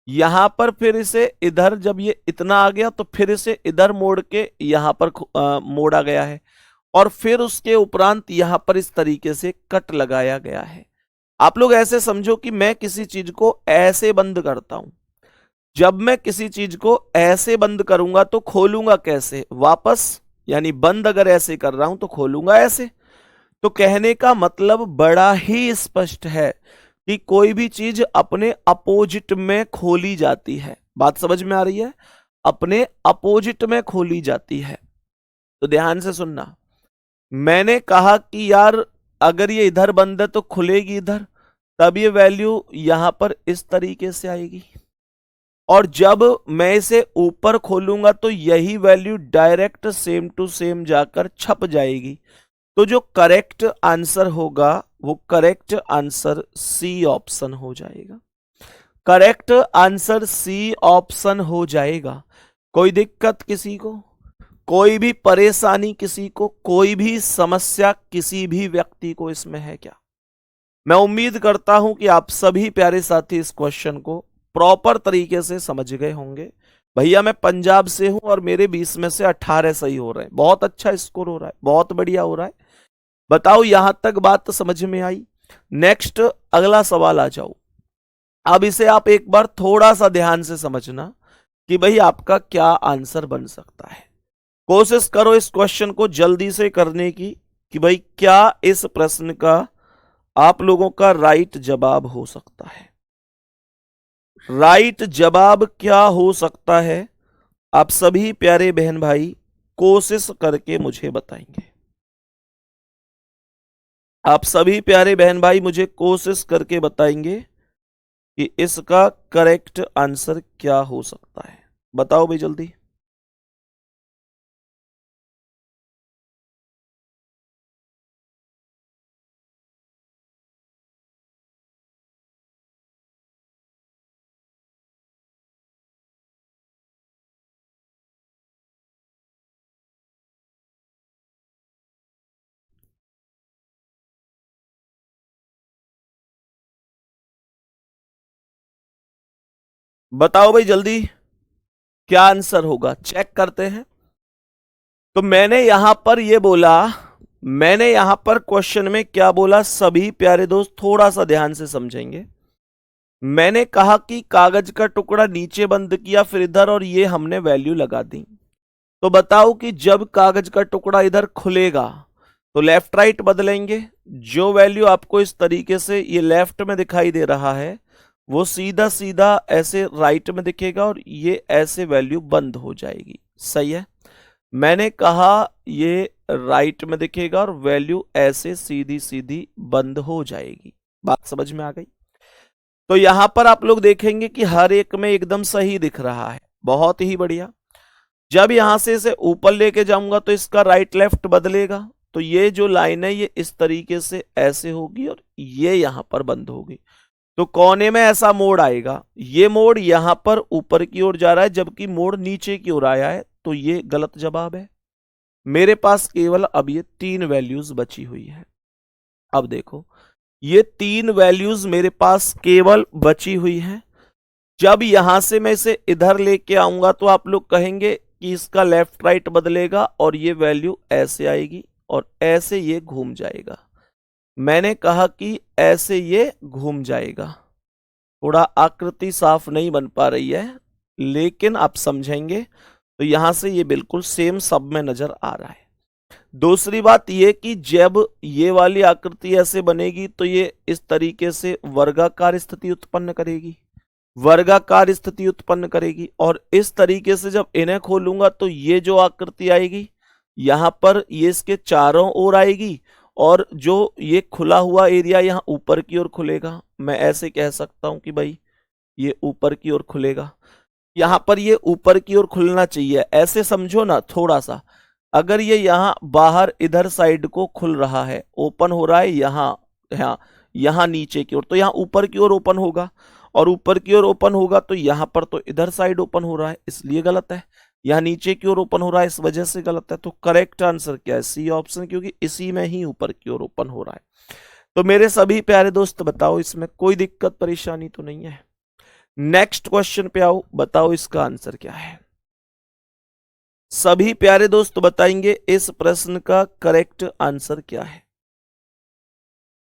यहां पर फिर इसे इधर, जब ये इतना आ गया तो फिर इसे इधर मोड़ के यहां पर मोड़ा गया है, और फिर उसके उपरांत यहां पर इस तरीके से कट लगाया गया है। आप लोग ऐसे समझो कि मैं किसी चीज को ऐसे बंद करता हूं, जब मैं किसी चीज को ऐसे बंद करूंगा तो खोलूंगा कैसे वापस, यानी बंद अगर ऐसे कर रहा हूं तो खोलूंगा ऐसे। तो कहने का मतलब बड़ा ही स्पष्ट है कि कोई भी चीज अपने अपोजिट में खोली जाती है। बात समझ में आ रही है, अपने अपोजिट में खोली जाती है। तो ध्यान से सुनना, मैंने कहा कि यार अगर ये इधर बंद है तो खुलेगी इधर, तब ये वैल्यू यहां पर इस तरीके से आएगी, और जब मैं इसे ऊपर खोलूंगा तो यही value direct same to same जाकर छप जाएगी। तो जो करेक्ट आंसर होगा वो करेक्ट आंसर सी ऑप्शन हो जाएगा। करेक्ट आंसर सी ऑप्शन हो जाएगा। कोई दिक्कत किसी को, कोई भी परेशानी किसी को, कोई भी समस्या किसी भी व्यक्ति को इसमें है क्या? मैं उम्मीद करता हूं कि आप सभी प्यारे साथी इस क्वेश्चन को प्रॉपर तरीके से समझ गए होंगे। भैया मैं पंजाब से हूं और मेरे 20 में से 18 सही हो रहे हैं, बहुत अच्छा स्कोर हो रहा है, बहुत बढ़िया हो रहा है। बताओ यहां तक बात समझ में आई? नेक्स्ट अगला सवाल आ जाओ। अब इसे आप एक बार थोड़ा सा ध्यान से समझना कि भाई आपका क्या आंसर बन सकता है। कोशिश करो इस क्वेश्चन को जल्दी से करने की कि भाई क्या इस प्रश्न का आप लोगों का राइट जवाब हो सकता है। राइट जवाब क्या हो सकता है, आप सभी प्यारे बहन भाई कोशिश करके मुझे बताएंगे। आप सभी प्यारे बहन भाई मुझे कोशिश करके बताएंगे कि इसका करेक्ट आंसर क्या हो सकता है। बताओ भाई जल्दी। बताओ भाई जल्दी, क्या आंसर होगा, चेक करते हैं। तो मैंने यहां पर यह बोला, मैंने यहां पर क्वेश्चन में क्या बोला, सभी प्यारे दोस्त थोड़ा सा ध्यान से समझेंगे। मैंने कहा कि कागज का टुकड़ा नीचे बंद किया, फिर इधर, और ये हमने वैल्यू लगा दी। तो बताओ कि जब कागज का टुकड़ा इधर खुलेगा तो लेफ्ट राइट बदलेंगे। जो वैल्यू आपको इस तरीके से ये लेफ्ट में दिखाई दे रहा है वो सीधा सीधा ऐसे राइट में दिखेगा, और ये ऐसे वैल्यू बंद हो जाएगी। सही है, मैंने कहा ये राइट में दिखेगा और वैल्यू ऐसे सीधी सीधी बंद हो जाएगी। बात समझ में आ गई? तो यहां पर आप लोग देखेंगे कि हर एक में एकदम सही दिख रहा है, बहुत ही बढ़िया। जब यहां से इसे ऊपर लेके जाऊंगा तो इसका राइट लेफ्ट बदलेगा, तो ये जो लाइन है ये इस तरीके से ऐसे होगी और ये यहां पर बंद होगी। तो कोने में ऐसा मोड़ आएगा, ये मोड़ यहां पर ऊपर की ओर जा रहा है जबकि मोड़ नीचे की ओर आया है, तो ये गलत जवाब है। मेरे पास केवल अब ये 3 वैल्यूज बची हुई है। अब देखो ये 3 वैल्यूज मेरे पास केवल बची हुई है। जब यहां से मैं इसे इधर लेके आऊंगा तो आप लोग कहेंगे कि इसका लेफ्ट राइट बदलेगा और ये वैल्यू ऐसे आएगी और ऐसे ये घूम जाएगा। मैंने कहा कि ऐसे ये घूम जाएगा। थोड़ा आकृति साफ नहीं बन पा रही है लेकिन आप समझेंगे। तो यहां से ये बिल्कुल सेम सब में नजर आ रहा है। दूसरी बात ये कि जब ये वाली आकृति ऐसे बनेगी तो ये इस तरीके से वर्गाकार स्थिति उत्पन्न करेगी, वर्गाकार स्थिति उत्पन्न करेगी, और इस तरीके से जब इन्हें खोलूंगा तो ये जो आकृति आएगी यहां पर ये इसके चारों ओर आएगी, और जो ये खुला हुआ एरिया यहाँ ऊपर की ओर खुलेगा। मैं ऐसे कह सकता हूं कि भाई ये ऊपर की ओर खुलेगा, यहां पर ये ऊपर की ओर खुलना चाहिए, ऐसे समझो ना थोड़ा सा। अगर ये यहां बाहर इधर साइड को खुल रहा है, ओपन हो रहा है यहां, यहां नीचे की ओर, तो यहां ऊपर की ओर ओपन होगा। और ऊपर की ओर ओपन होगा तो यहां पर तो इधर साइड ओपन हो रहा है, इसलिए गलत है। यहां नीचे की ओर ओपन हो रहा है, इस वजह से गलत है। तो करेक्ट आंसर क्या है? सी ऑप्शन, क्योंकि इसी में ही ऊपर की ओर ओपन हो रहा है। तो मेरे सभी प्यारे दोस्त बताओ, इसमें कोई दिक्कत परेशानी तो नहीं है? नेक्स्ट क्वेश्चन पे आओ, बताओ इसका आंसर क्या है। सभी प्यारे दोस्त बताएंगे इस प्रश्न का करेक्ट आंसर क्या है।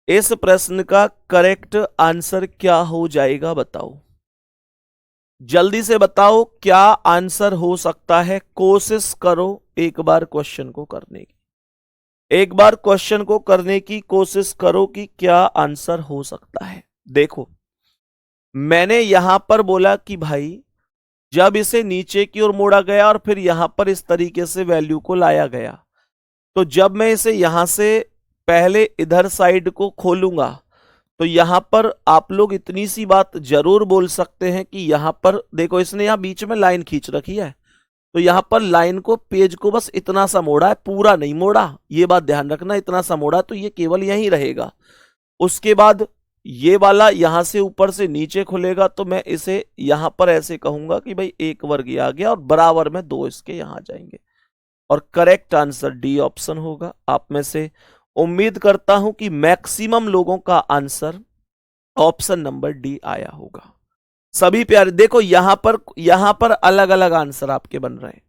इस प्रश्न का करेक्ट आंसर क्या हो जाएगा, बताओ जल्दी से बताओ, क्या आंसर हो सकता है? कोशिश करो एक बार क्वेश्चन को करने की, एक बार क्वेश्चन को करने की कोशिश करो कि क्या आंसर हो सकता है। देखो, मैंने यहां पर बोला कि भाई जब इसे नीचे की ओर मोड़ा गया और फिर यहां पर इस तरीके से वैल्यू को लाया गया, तो जब मैं इसे यहां से पहले इधर साइड को खोलूंगा तो यहां पर आप लोग इतनी सी बात जरूर बोल सकते हैं कि यहां पर देखो, इसने यहां बीच में लाइन खींच रखी है, तो यहां पर लाइन को, पेज को बस इतना सा मोड़ा है, पूरा नहीं मोड़ा, ये बात ध्यान रखना, इतना सा मोड़ा, तो ये केवल यहीं रहेगा। उसके बाद ये वाला यहां से ऊपर से नीचे खुलेगा, तो मैं इसे यहां पर ऐसे कहूंगा कि भाई एक वर्ग ये आ गया और बराबर में दो इसके यहां जाएंगे, और करेक्ट आंसर डी ऑप्शन होगा। आप में से उम्मीद करता हूं कि मैक्सिमम लोगों का आंसर ऑप्शन नंबर डी आया होगा। सभी प्यारे देखो, यहां पर अलग अलग आंसर आपके बन रहे हैं।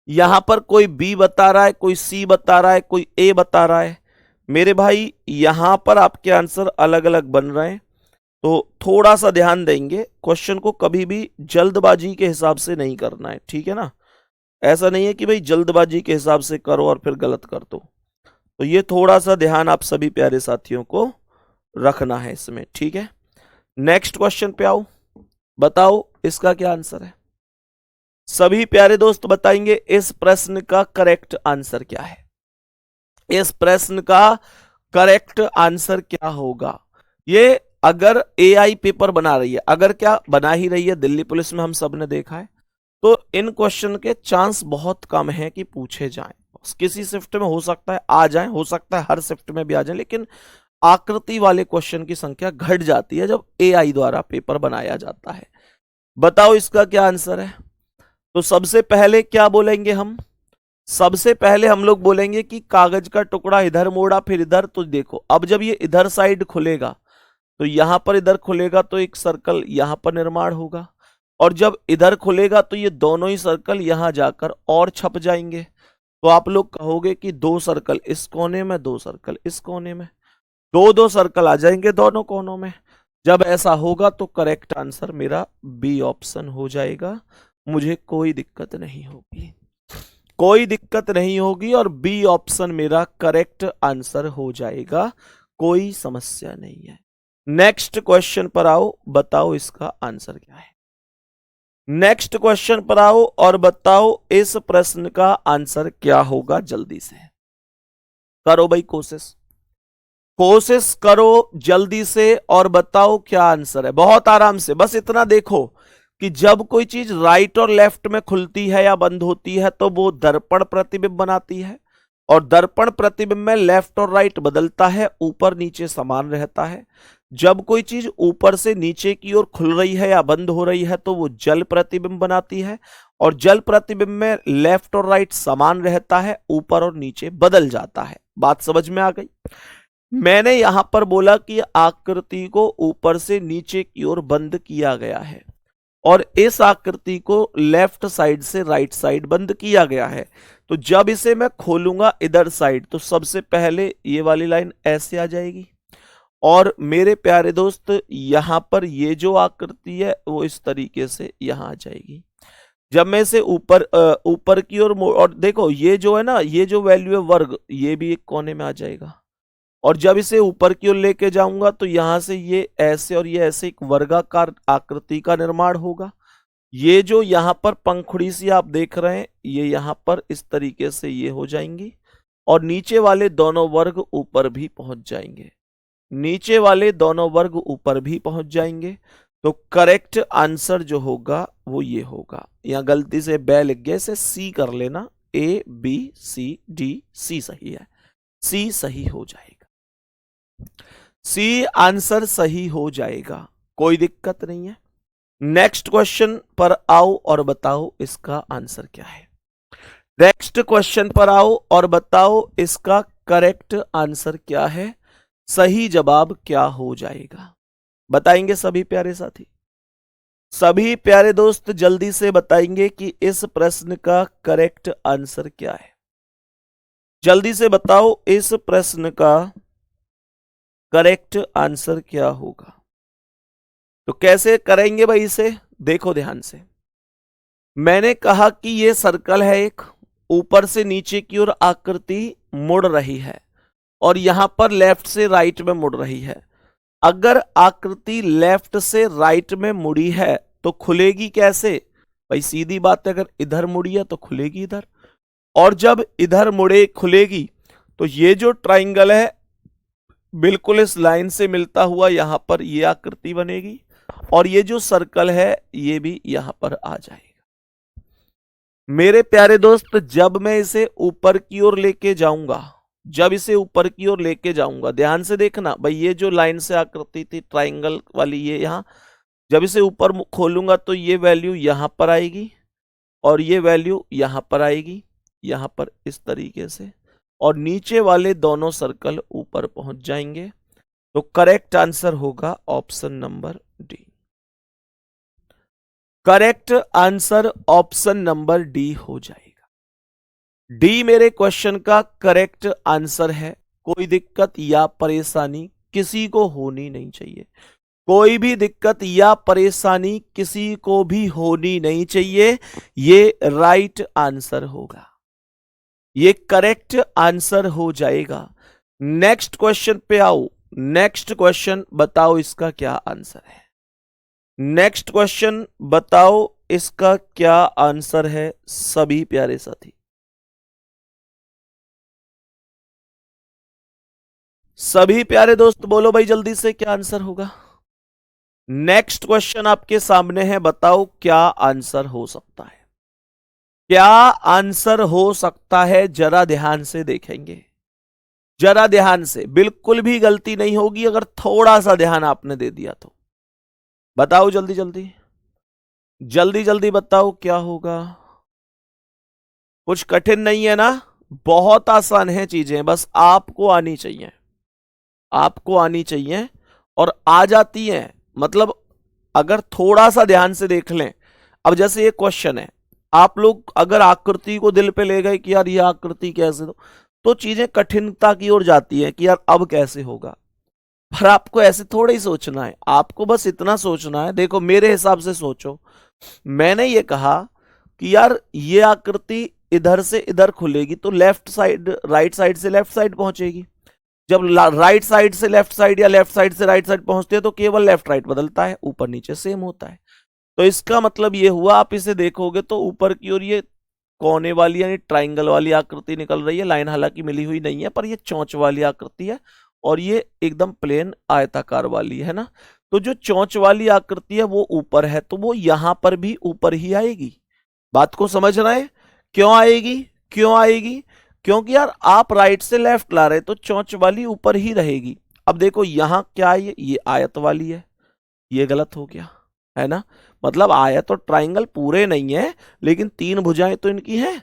यहां पर कोई बी बता रहा है, कोई सी बता रहा है, कोई ए बता रहा है। मेरे भाई यहां पर आपके आंसर अलग अलग बन रहे हैं, तो थोड़ा सा ध्यान देंगे। क्वेश्चन को कभी भी जल्दबाजी के हिसाब से नहीं करना है, ठीक है ना? ऐसा नहीं है कि भाई जल्दबाजी के हिसाब से करो और फिर गलत कर दो। तो ये थोड़ा सा ध्यान आप सभी प्यारे साथियों को रखना है इसमें, ठीक है? नेक्स्ट क्वेश्चन पे आओ, बताओ इसका क्या आंसर है। सभी प्यारे दोस्त बताएंगे इस प्रश्न का करेक्ट आंसर क्या है। इस प्रश्न का करेक्ट आंसर क्या होगा? ये अगर एआई पेपर बना रही है, अगर क्या बना ही रही है, दिल्ली पुलिस में हम सब ने देखा है, तो इन क्वेश्चन के चांस बहुत कम है कि पूछे जाएं। किसी शिफ्ट में हो सकता है आ जाएं, हो सकता है हर शिफ्ट में भी आ जाएं, लेकिन आकृति वाले क्वेश्चन की संख्या घट जाती है जब एआई द्वारा पेपर बनाया जाता है। बताओ इसका क्या आंसर है। तो सबसे पहले क्या बोलेंगे हम? सबसे पहले हम लोग बोलेंगे कि कागज का टुकड़ा इधर मोड़ा फिर इधर, तो देखो अब जब ये इधर साइड खुलेगा तो यहां पर इधर खुलेगा तो एक सर्कल यहां पर निर्माण होगा, और जब इधर खुलेगा तो ये दोनों ही सर्कल यहां जाकर और छप जाएंगे। तो आप लोग कहोगे कि दो सर्कल इस कोने में, दो सर्कल इस कोने में, दो दो सर्कल आ जाएंगे दोनों कोनों में। जब ऐसा होगा तो करेक्ट आंसर मेरा बी ऑप्शन हो जाएगा। मुझे कोई दिक्कत नहीं होगी, कोई दिक्कत नहीं होगी, और बी ऑप्शन मेरा करेक्ट आंसर हो जाएगा, कोई समस्या नहीं है। नेक्स्ट क्वेश्चन पर आओ, बताओ इसका आंसर क्या है। नेक्स्ट क्वेश्चन पर आओ और बताओ इस प्रश्न का आंसर क्या होगा। जल्दी से करो भाई, कोशिश कोशिश करो जल्दी से और बताओ क्या आंसर है। बहुत आराम से, बस इतना देखो कि जब कोई चीज राइट और लेफ्ट में खुलती है या बंद होती है तो वो दर्पण प्रतिबिंब बनाती है, और दर्पण प्रतिबिंब में लेफ्ट और राइट बदलता है, ऊपर नीचे समान रहता है। जब कोई चीज ऊपर से नीचे की ओर खुल रही है या बंद हो रही है तो वो जल प्रतिबिंब बनाती है, और जल प्रतिबिंब में लेफ्ट और राइट समान रहता है, ऊपर और नीचे बदल जाता है। बात समझ में आ गई? मैंने यहां पर बोला कि आकृति को ऊपर से नीचे की ओर बंद किया गया है, और इस आकृति को लेफ्ट साइड से राइट साइड बंद किया गया है। तो जब इसे मैं खोलूंगा इधर साइड तो सबसे पहले ये वाली लाइन ऐसे आ जाएगी, और मेरे प्यारे दोस्त यहां पर ये जो आकृति है वो इस तरीके से यहां आ जाएगी। जब मैं इसे ऊपर की ओर और देखो ये जो है ना, ये जो वैल्यू है वर्ग, ये भी एक कोने में आ जाएगा, और जब इसे ऊपर की ओर लेके जाऊंगा तो यहां से ये ऐसे और ये ऐसे एक वर्गाकार आकृति का निर्माण होगा। ये जो यहां पर पंखुड़ी सी आप देख रहे हैं, ये यहां पर इस तरीके से ये हो जाएंगी, और नीचे वाले दोनों वर्ग ऊपर भी पहुंच जाएंगे, नीचे वाले दोनों वर्ग ऊपर भी पहुंच जाएंगे। तो करेक्ट आंसर जो होगा वो ये होगा। यहां गलती से बै लिख गया, इसे सी कर लेना, ए बी सी डी, सी सही है, सी सही हो जाएगा, सी आंसर सही हो जाएगा, कोई दिक्कत नहीं है। नेक्स्ट क्वेश्चन पर आओ और बताओ इसका आंसर क्या है। नेक्स्ट क्वेश्चन पर आओ और बताओ इसका करेक्ट आंसर क्या है, सही जवाब क्या हो जाएगा। बताएंगे सभी प्यारे साथी, सभी प्यारे दोस्त जल्दी से बताएंगे कि इस प्रश्न का करेक्ट आंसर क्या है। जल्दी से बताओ इस प्रश्न का करेक्ट आंसर क्या होगा। तो कैसे करेंगे भाई इसे, देखो ध्यान से। मैंने कहा कि ये सर्कल है एक, ऊपर से नीचे की ओर आकृति मुड़ रही है और यहां पर लेफ्ट से राइट में मुड़ रही है। अगर आकृति लेफ्ट से राइट में मुड़ी है तो खुलेगी कैसे भाई, सीधी बात है, अगर इधर मुड़ी है तो खुलेगी इधर, और जब इधर मुड़े खुलेगी तो ये जो ट्राइंगल है बिल्कुल इस लाइन से मिलता हुआ यहां पर ये आकृति बनेगी और ये जो सर्कल है ये भी यहां पर आ जाएगा। मेरे प्यारे दोस्त जब मैं इसे ऊपर की ओर लेके जाऊंगा, जब इसे ऊपर की ओर लेके जाऊंगा, ध्यान से देखना भाई, ये जो लाइन से आकृति थी ट्राइंगल वाली ये यहां, जब इसे ऊपर खोलूंगा तो ये वैल्यू यहां पर आएगी और ये वैल्यू यहां पर आएगी, यहां पर इस तरीके से, और नीचे वाले दोनों सर्कल ऊपर पहुंच जाएंगे। तो करेक्ट आंसर होगा option number D. Correct answer option number D हो जाएगा। डी मेरे क्वेश्चन का करेक्ट आंसर है। कोई दिक्कत या परेशानी किसी को होनी नहीं चाहिए, कोई भी दिक्कत या परेशानी किसी को भी होनी नहीं चाहिए। ये राइट आंसर होगा, ये करेक्ट आंसर हो जाएगा। नेक्स्ट क्वेश्चन पे आओ, नेक्स्ट क्वेश्चन बताओ इसका क्या आंसर है। नेक्स्ट क्वेश्चन बताओ इसका क्या आंसर है सभी प्यारे साथी। सभी प्यारे दोस्त बोलो भाई जल्दी से क्या आंसर होगा। नेक्स्ट क्वेश्चन आपके सामने है, बताओ क्या आंसर हो सकता है, क्या आंसर हो सकता है, जरा ध्यान से देखेंगे, जरा ध्यान से, बिल्कुल भी गलती नहीं होगी अगर थोड़ा सा ध्यान आपने दे दिया तो। बताओ जल्दी जल्दी, जल्दी जल्दी बताओ क्या होगा। कुछ कठिन नहीं है ना, बहुत आसान है चीजें, बस आपको आनी चाहिए, आपको आनी चाहिए और आ जाती हैं। मतलब अगर थोड़ा सा ध्यान से देख लें, अब जैसे ये क्वेश्चन है, आप लोग अगर आकृति को दिल पे ले गए कि यार ये आकृति कैसे दो, तो चीजें कठिनता की ओर जाती है कि यार अब कैसे होगा। पर आपको ऐसे थोड़ा ही सोचना है, आपको बस इतना सोचना है, देखो मेरे हिसाब से सोचो। मैंने ये कहा कि यार ये आकृति इधर से इधर खुलेगी तो लेफ्ट साइड, राइट साइड से लेफ्ट साइड पहुंचेगी। जब राइट साइड से लेफ्ट साइड या लेफ्ट साइड से राइट साइड पहुंचते हैं तो केवल लेफ्ट राइट बदलता है, ऊपर नीचे सेम होता है। तो इसका मतलब ये हुआ, आप इसे देखोगे तो ऊपर की ओर ये कोने वाली यानी ट्राइंगल वाली आकृति निकल रही है। लाइन हालांकि मिली हुई नहीं है पर ये चौंच वाली आकृति है और ये एकदम प्लेन आयताकार वाली है ना। तो जो चौंच वाली आकृति है वो ऊपर है तो वो यहां पर भी ऊपर ही आएगी। बात को समझ रहे हैं, क्यों आएगी, क्यों आएगी, क्योंकि यार आप राइट से लेफ्ट ला रहे तो चौंच वाली ऊपर ही रहेगी। अब देखो यहां क्या है, ये आयत वाली है, ये गलत हो गया है ना। मतलब आयत और ट्राइंगल पूरे नहीं है लेकिन तीन भुजाएं तो इनकी हैं।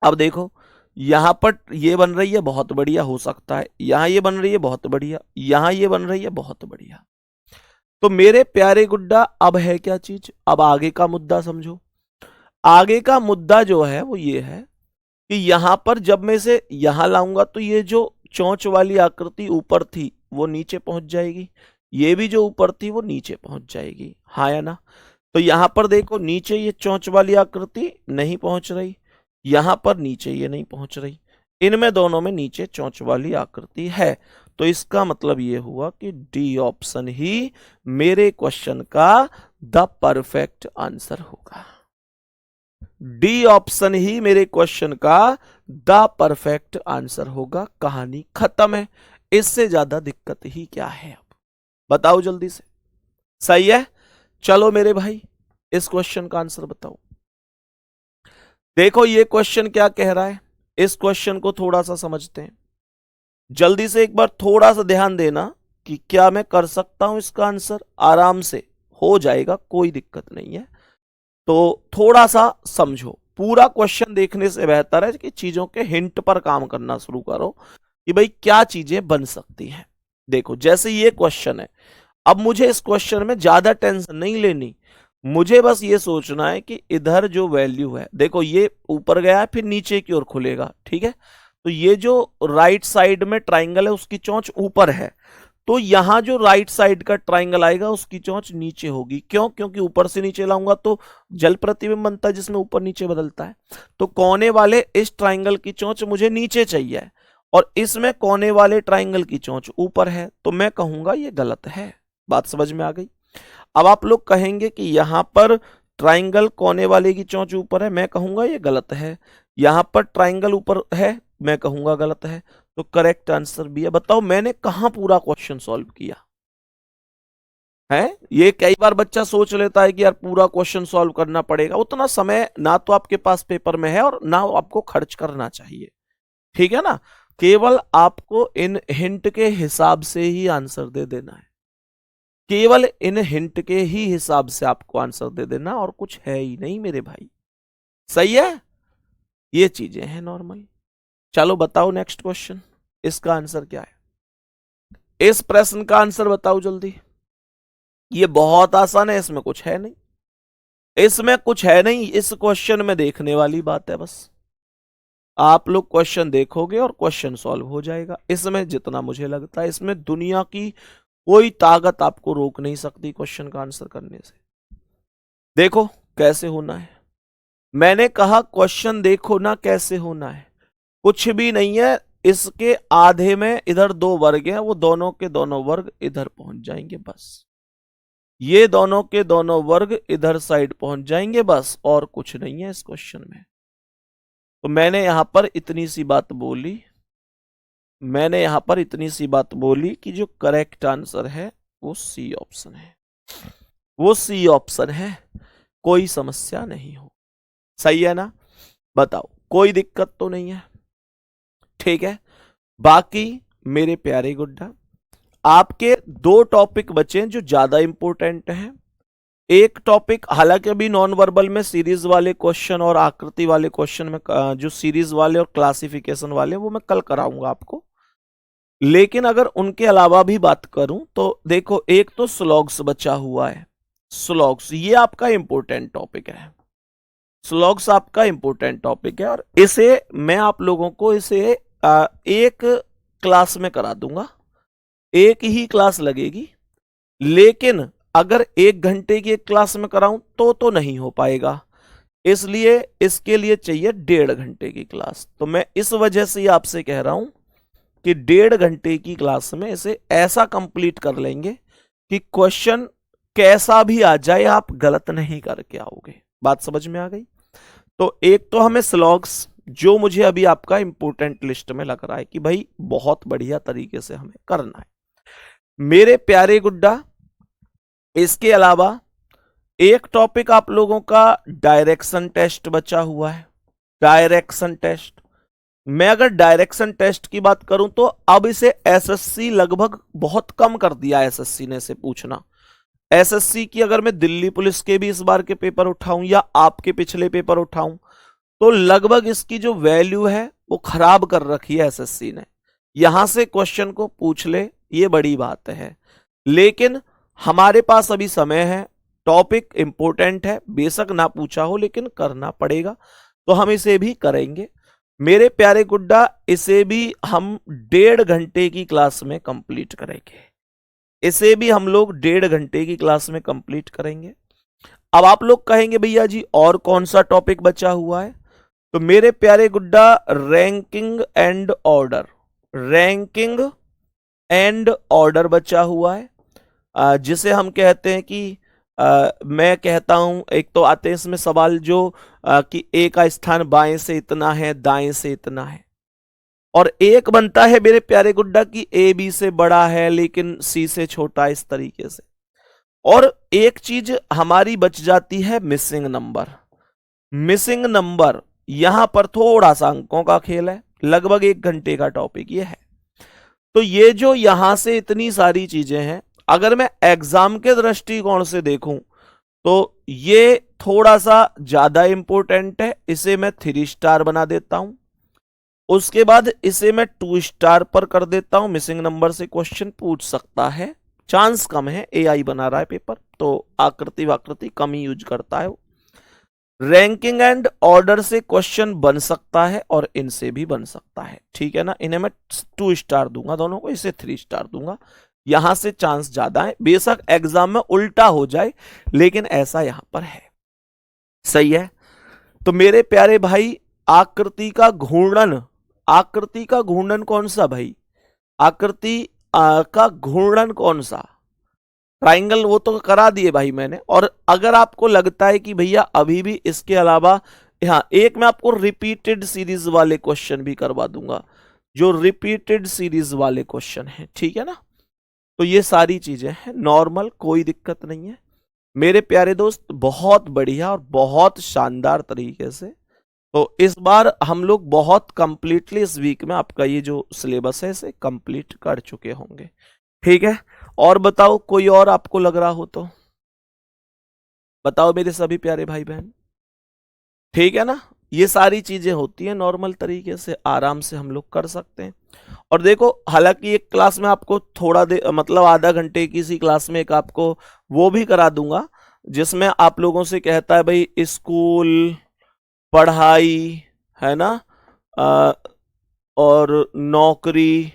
अब देखो यहां पर ये बन रही है, बहुत बढ़िया, हो सकता है यहां ये बन रही है, बहुत बढ़िया, यहां ये बन रही है, बहुत बढ़िया। तो मेरे प्यारे गुड्डा अब है क्या चीज, अब आगे का मुद्दा समझो। आगे का मुद्दा जो है वो ये है कि यहां पर जब मैं इसे यहां लाऊंगा तो ये जो चौंच वाली आकृति ऊपर थी वो नीचे पहुंच जाएगी, ये भी जो ऊपर थी वो नीचे पहुंच जाएगी, हाँ या ना। तो यहां पर देखो नीचे ये चौंच वाली आकृति नहीं पहुंच रही, यहां पर नीचे ये नहीं पहुंच रही, इनमें दोनों में नीचे चौंच वाली आकृति है। तो इसका मतलब ये हुआ कि डी ऑप्शन ही मेरे क्वेश्चन का द परफेक्ट आंसर होगा। डी ऑप्शन ही मेरे क्वेश्चन का द परफेक्ट आंसर होगा। कहानी खत्म है, इससे ज्यादा दिक्कत ही क्या है। अब बताओ जल्दी से, सही है। चलो मेरे भाई इस क्वेश्चन का आंसर बताओ। देखो ये क्वेश्चन क्या कह रहा है, इस क्वेश्चन को थोड़ा सा समझते हैं। जल्दी से एक बार थोड़ा सा ध्यान देना कि क्या मैं कर सकता हूं इसका आंसर, आराम से हो जाएगा, कोई दिक्कत नहीं है। तो थोड़ा सा समझो, पूरा क्वेश्चन देखने से बेहतर है कि चीजों के हिंट पर काम करना शुरू करो कि भाई क्या चीजें बन सकती हैं। देखो जैसे ये क्वेश्चन है, अब मुझे इस क्वेश्चन में ज्यादा टेंशन नहीं लेनी, मुझे बस ये सोचना है कि इधर जो वैल्यू है, देखो ये ऊपर गया है फिर नीचे की ओर खुलेगा, ठीक है। तो ये जो राइट साइड में ट्राइंगल है उसकी चोंच ऊपर है, तो यहां जो राइट साइड का ट्राइंगल आएगा उसकी चोंच नीचे होगी। क्यों? क्योंकि ऊपर से नीचे लाऊंगा तो जल प्रतिबिंब बनता है जिसमें ऊपर नीचे बदलता है। तो कोने वाले इस ट्राइंगल की चोंच मुझे नीचे चाहिए और इसमें कोने वाले ट्राइंगल की चोंच ऊपर है, तो मैं कहूंगा ये गलत है। बात समझ में आ गई? अब आप लोग कहेंगे कि यहां पर ट्राइंगल कोने वाले की चोंच ऊपर है, मैं कहूंगा ये गलत है। यहां पर ट्राइंगल ऊपर है, मैं कहूंगा गलत है। तो करेक्ट आंसर भी है। बताओ मैंने कहां पूरा क्वेश्चन सॉल्व किया है? ये कई बार बच्चा सोच लेता है कि यार पूरा क्वेश्चन सॉल्व करना पड़ेगा, उतना समय ना तो आपके पास पेपर में है और ना आपको खर्च करना चाहिए, ठीक है ना। केवल आपको इन हिंट के हिसाब से ही आंसर दे देना है, केवल इन हिंट के ही हिसाब से आपको आंसर दे देना, और कुछ है ही नहीं मेरे भाई। सही है? ये चीजें हैं नॉर्मल। चलो बताओ नेक्स्ट क्वेश्चन, इसका आंसर क्या है? इस प्रश्न का आंसर बताओ जल्दी। ये बहुत आसान है, इसमें कुछ है नहीं, इसमें कुछ है नहीं, इस क्वेश्चन में देखने वाली बात है बस। आप लोग क्वेश्चन देखोगे और क्वेश्चन सॉल्व हो जाएगा। इसमें जितना मुझे लगता है इसमें दुनिया की कोई ताकत आपको रोक नहीं सकती क्वेश्चन का आंसर करने से। देखो कैसे होना है, मैंने कहा क्वेश्चन देखो ना कैसे होना है। कुछ भी नहीं है, इसके आधे में इधर दो वर्ग हैं, वो दोनों के दोनों वर्ग इधर पहुंच जाएंगे बस। ये दोनों के दोनों वर्ग इधर साइड पहुंच जाएंगे बस, और कुछ नहीं है इस क्वेश्चन में। तो मैंने यहां पर इतनी सी बात बोली, मैंने यहां पर इतनी सी बात बोली कि जो करेक्ट आंसर है वो सी ऑप्शन है, वो सी ऑप्शन है, कोई समस्या नहीं हो। सही है ना? बताओ कोई दिक्कत तो नहीं है? ठीक है। बाकी मेरे प्यारे गुड्डा, आपके दो टॉपिक बचे जो ज्यादा इंपॉर्टेंट हैं। एक टॉपिक हालांकि अभी नॉन वर्बल में सीरीज वाले क्वेश्चन और आकृति वाले क्वेश्चन में जो सीरीज वाले और क्लासिफिकेशन वाले वो मैं कल कराऊंगा आपको, लेकिन अगर उनके अलावा भी बात करूं तो देखो एक तो स्लॉग्स बचा हुआ है। स्लॉग्स ये आपका इंपॉर्टेंट टॉपिक है, स्लॉग्स आपका इंपॉर्टेंट टॉपिक है, और इसे मैं आप लोगों को इसे एक क्लास में करा दूंगा, एक ही क्लास लगेगी। लेकिन अगर 1 घंटे की एक क्लास में कराऊं तो नहीं हो पाएगा, इसलिए इसके लिए चाहिए 1.5 घंटे की क्लास। तो मैं इस वजह से आपसे कह रहा हूं कि 1.5 घंटे की क्लास में इसे ऐसा कंप्लीट कर लेंगे कि क्वेश्चन कैसा भी आ जाए आप गलत नहीं करके आओगे। बात समझ में आ गई? तो एक तो हमें स्लॉग्स, जो मुझे अभी आपका इंपोर्टेंट लिस्ट में लग रहा है कि भाई बहुत बढ़िया तरीके से हमें करना है मेरे प्यारे गुड्डा। इसके अलावा एक टॉपिक आप लोगों का डायरेक्शन टेस्ट बचा हुआ है। डायरेक्शन टेस्ट, मैं अगर डायरेक्शन टेस्ट की बात करूं तो अब इसे एसएससी लगभग बहुत कम कर दिया एसएससी ने इसे पूछना। एसएससी की अगर मैं दिल्ली पुलिस के भी इस बार के पेपर उठाऊं या आपके पिछले पेपर उठाऊं तो लगभग इसकी जो वैल्यू है वो खराब कर रखी है एसएससी ने। यहां से क्वेश्चन को पूछ ले ये बड़ी बात है, लेकिन हमारे पास अभी समय है, टॉपिक इंपॉर्टेंट है, बेशक ना पूछा हो लेकिन करना पड़ेगा, तो हम इसे भी करेंगे मेरे प्यारे गुड्डा। इसे भी हम 1.5 घंटे की क्लास में कंप्लीट करेंगे, इसे भी हम लोग 1.5 घंटे की क्लास में कंप्लीट करेंगे। अब आप लोग कहेंगे भैया जी और कौन सा टॉपिक बचा हुआ है? तो मेरे प्यारे गुड्डा ranking and order, ranking and order बचा हुआ है, जिसे हम कहते हैं कि मैं कहता हूं, एक तो आते हैं इसमें सवाल जो कि ए का स्थान बाएं से इतना है दाएं से इतना है, और एक बनता है मेरे प्यारे गुड्डा कि ए बी से बड़ा है लेकिन सी से छोटा, इस तरीके से। और एक चीज हमारी बच जाती है मिसिंग नंबर। मिसिंग नंबर यहां पर थोड़ा सा अंकों का खेल है, लगभग 1 घंटे का टॉपिक ये है। तो ये जो यहां से इतनी सारी चीजें हैं अगर मैं एग्जाम के दृष्टिकोण से देखूं तो ये थोड़ा सा ज्यादा इंपॉर्टेंट है, इसे मैं 3 स्टार बना देता हूं। उसके बाद इसे मैं 2 स्टार पर कर देता हूं, मिसिंग नंबर से क्वेश्चन पूछ सकता है, चांस कम है, एआई बना रहा है पेपर तो आकृति वाकृति कम ही यूज करता है वो। रैंकिंग एंड ऑर्डर से क्वेश्चन बन सकता है और इनसे भी बन सकता है, ठीक है ना। इन्हें मैं 2 स्टार दूंगा दोनों को, इसे 3 स्टार दूंगा, यहां से चांस ज्यादा है, बेशक एग्जाम में उल्टा हो जाए लेकिन ऐसा यहां पर है। सही है। तो मेरे प्यारे भाई आकृति का घूर्णन, आकृति का घूर्णन कौन सा भाई, आकृति का घूर्णन कौन सा, ट्राइंगल वो तो करा दिए भाई मैंने। और अगर आपको लगता है कि भैया अभी भी इसके अलावा, हाँ एक मैं आपको रिपीटेड सीरीज वाले क्वेश्चन भी करवा दूंगा, जो रिपीटेड सीरीज वाले क्वेश्चन है, ठीक है ना। तो ये सारी चीजें हैं नॉर्मल, कोई दिक्कत नहीं है मेरे प्यारे दोस्त, बहुत बढ़िया और बहुत शानदार तरीके से। तो इस बार हम लोग बहुत कंप्लीटली इस वीक में आपका ये जो सिलेबस है इसे कंप्लीट कर चुके होंगे, ठीक है। और बताओ कोई और आपको लग रहा हो तो बताओ मेरे सभी प्यारे भाई बहन, ठीक है ना। ये सारी चीजें होती हैं नॉर्मल तरीके से, आराम से हम लोग कर सकते हैं। और देखो हालांकि एक क्लास में आपको थोड़ा दे मतलब आधा घंटे की सी क्लास में एक आपको वो भी करा दूंगा जिसमें आप लोगों से कहता है भाई स्कूल पढ़ाई, है ना, और नौकरी,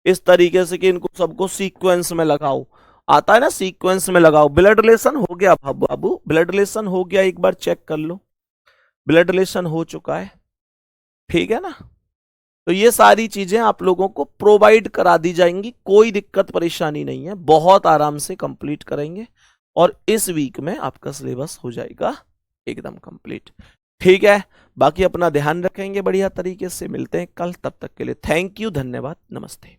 इस तरीके से कि इनको सबको सीक्वेंस में लगाओ, आता है ना सीक्वेंस में लगाओ। ब्लड रिलेशन हो गया बाबू, ब्लड रिलेशन हो गया, एक बार चेक कर लो, ब्लड रिलेशन हो चुका है, ठीक है ना। तो ये सारी चीजें आप लोगों को प्रोवाइड करा दी जाएंगी, कोई दिक्कत परेशानी नहीं है, बहुत आराम से कंप्लीट करेंगे और इस वीक में आपका सिलेबस हो जाएगा एकदम कंप्लीट, ठीक है। बाकी अपना ध्यान रखेंगे बढ़िया तरीके से, मिलते हैं कल, तब तक के लिए थैंक यू, धन्यवाद, नमस्ते।